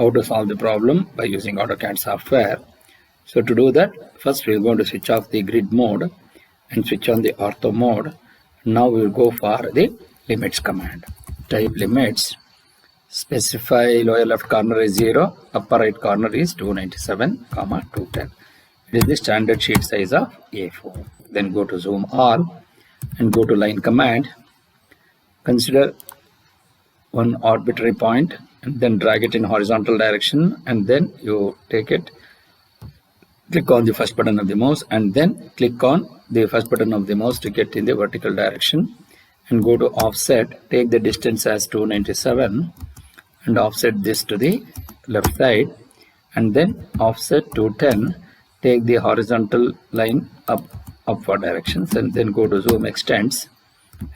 how to solve the problem by using AutoCAD software. So to do that, first we're going to switch off the grid mode and switch on the ortho mode. Now we'll go for the limits command. Type limits, specify lower left corner is 0, upper right corner is 297, 210. It is the standard sheet size of A4. Then go to zoom all and go to line command. Consider one arbitrary point and then drag it in horizontal direction, and then you take it, click on the first button of the mouse and then click on the first button of the mouse to get in the vertical direction, and go to offset, take the distance as 297 and offset this to the left side, and then offset 210, take the horizontal line upward directions, and then go to zoom extents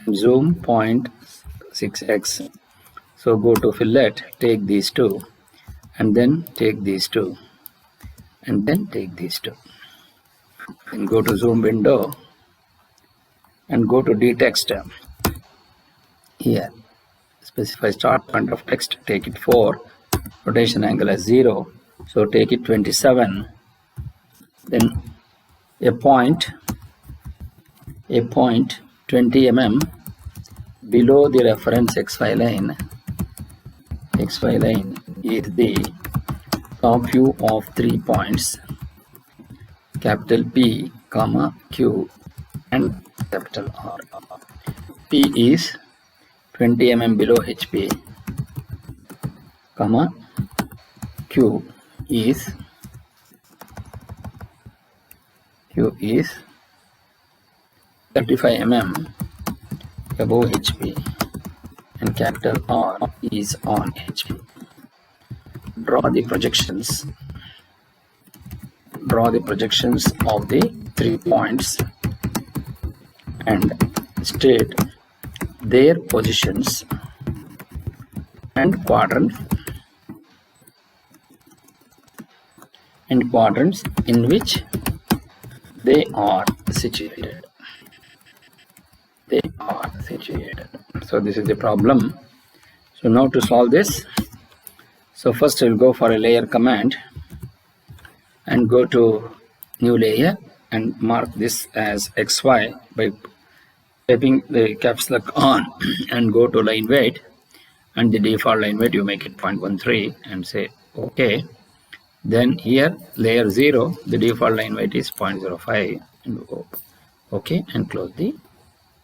and zoom 0.6x. So go to fillet, take these two and then take these two and then take these two, and go to zoom window and go to dtext. Here specify start point of text, take it 4, rotation angle as 0, so take it 27, then a point 20 mm below the reference XY line. XY line is the top view of 3 points, capital P, comma Q and capital R. P is 20 mm below HP, comma Q is 35 mm above HP, and capital R is on HP. Draw the projections of the 3 points and state their positions and quadrants in which they are situated. So this is the problem. So now to solve this, so first I will go for a layer command and go to new layer and mark this as XY by typing the caps lock on and go to line weight, and the default line weight you make it 0.13 and say OK. Then here layer 0, the default line weight is 0.05 and go OK and close the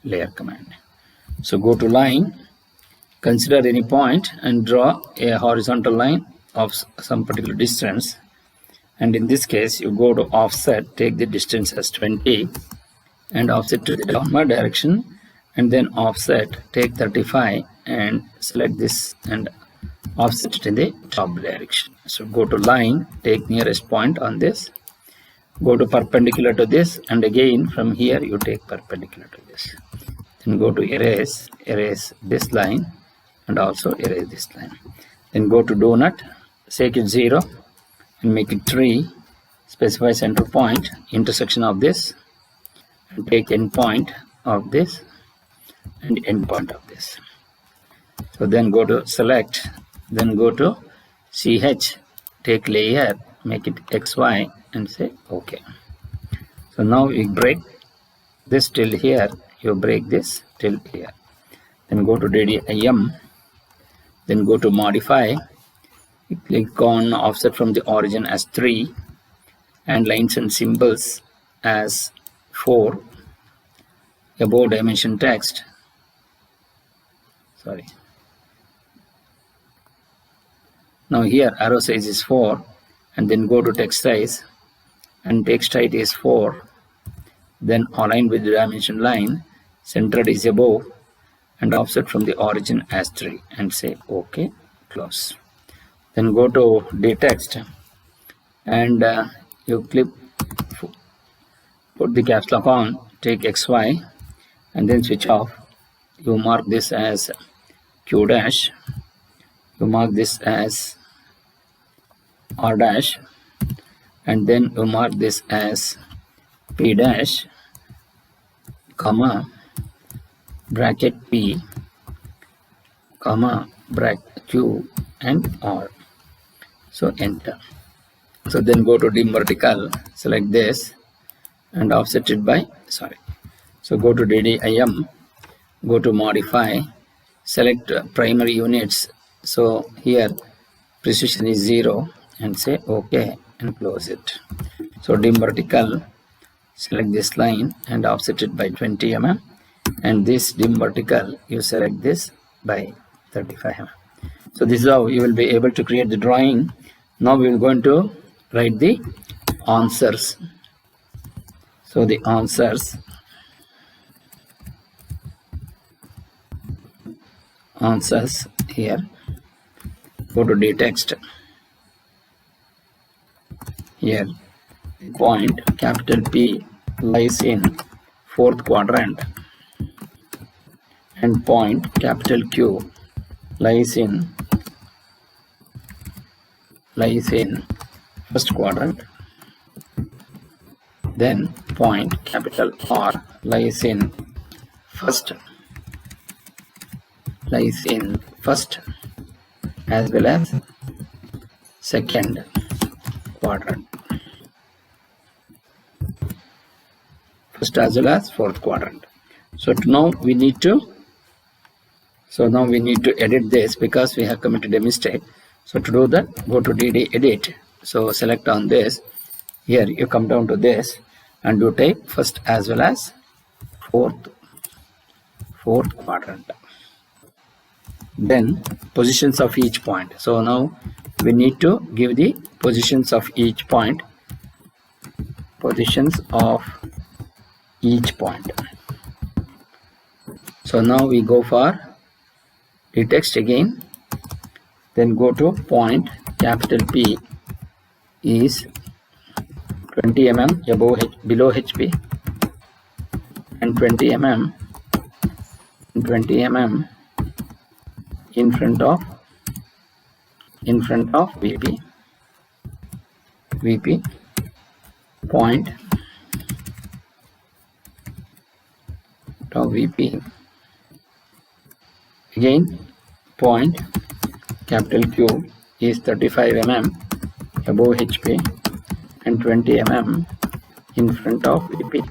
layer command. So go to line, consider any point and draw a horizontal line of some particular distance, and in this case you go to offset, take the distance as 20 and offset to the downward direction, and then offset, take 35 and select this and offset it in the top direction. So go to line, take nearest point on this, go to perpendicular to this, and again from here you take perpendicular to this. Then go to erase this line and also erase this line. Then go to donut, take it 0 and make it 3, specify center point, intersection of this, and take end point of this and end point of this. So then go to select, then go to CH, take layer, make it XY and say OK. So now you break this till here, you break this till here. Then go to DDIM, then go to modify, click on offset from the origin as 3 and lines and symbols as 4, above dimension text, now here arrow size is 4, and then go to text size and text height is 4, then align with the dimension line, centered is above and offset from the origin as 3 and say OK, close. Then go to dtext and you put the caps lock on, take XY and then switch off. You mark this as Q dash, you mark this as R dash, and then you mark this as P dash, comma bracket P, comma bracket Q and R. So enter. So then go to dim vertical, select this and offset it by, so go to DDIM, go to modify, select primary units. So here precision is 0 and say OK and close it. So dim vertical, select this line and offset it by 20 mm, and this dim vertical you select this by 35 mm. So this is how you will be able to create the drawing. Now we are going to write the answers. So the answers here, go to the text. Here point capital P lies in fourth quadrant and point capital Q lies in first quadrant. Then point capital R lies in first as well as second quadrant, first as well as fourth quadrant. So now we need to edit this because we have committed a mistake. So to do that, go to DD edit. So select on this. Here you come down to this and you type first as well as fourth quadrant. Then positions of each point. So now we need to give the positions of each point. So now we go for the text again. Then go to point capital P is 20 mm below HP and 20 mm in front of VP. Point of VP. Again point capital Q is 35 mm above HP and 20 mm in front of VP.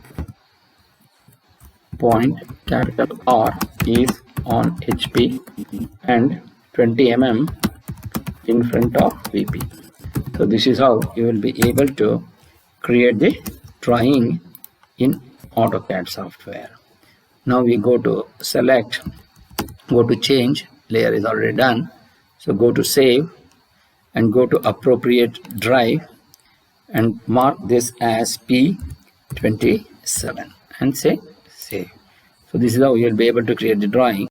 Point capital R is on HP and 20 mm in front of VP. So this is how you will be able to create the drawing in AutoCAD software. Now we go to select, go to change, layer is already done. So go to save and go to appropriate drive and mark this as P27 and say save. So this is how you will be able to create the drawing.